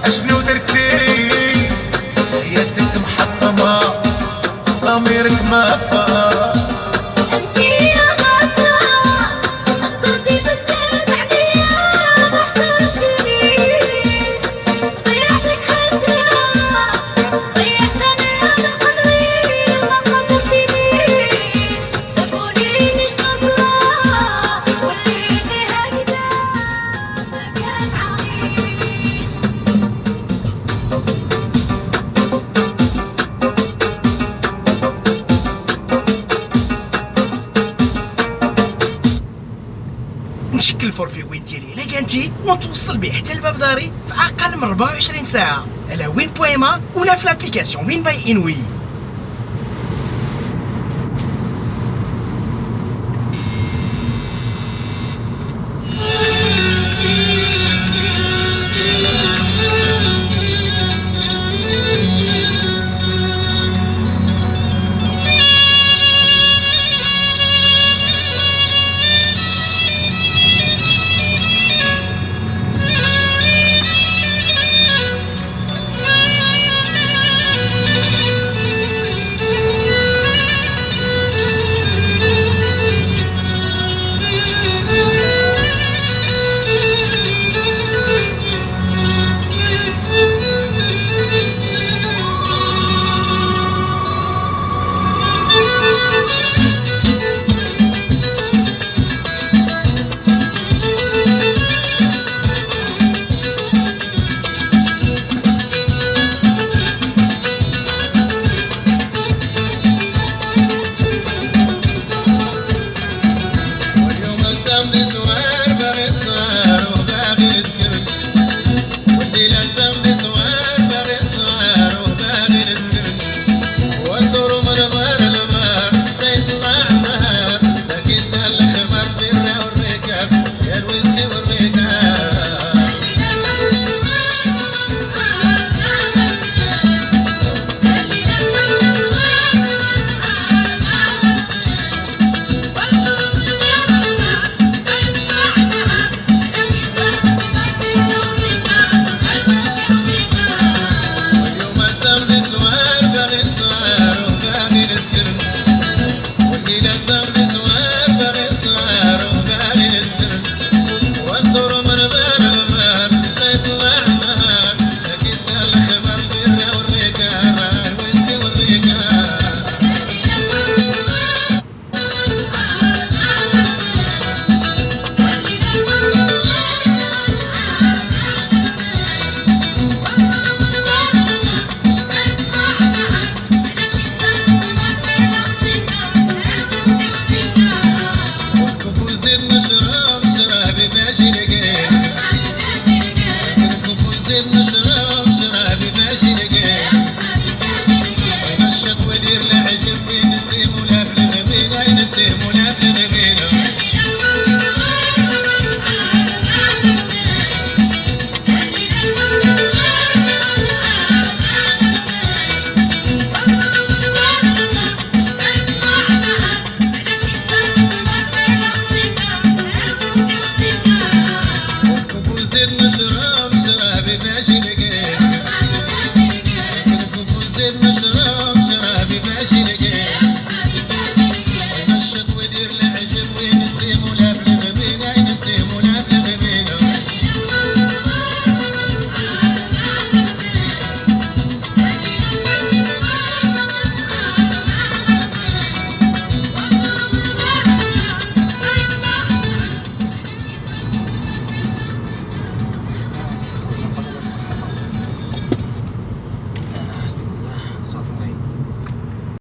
اشنو درتي حياتك محطمة ضميرك ما فاق انتي يا غاصة صرتي بزاف عليا ما احترمتنيش ضيعتك خاسرة ضيعت انا من قدري ما قدرتنيش تقوليليش نصرة وليتي هكذا ما كانش عايش نشكل الفورفي وين ديالي الا كانتي ونتوصل به حتى لباب داري في اقل من 24 ساعه على وين بويما ولا في لابليكاسيون وين باي انوي.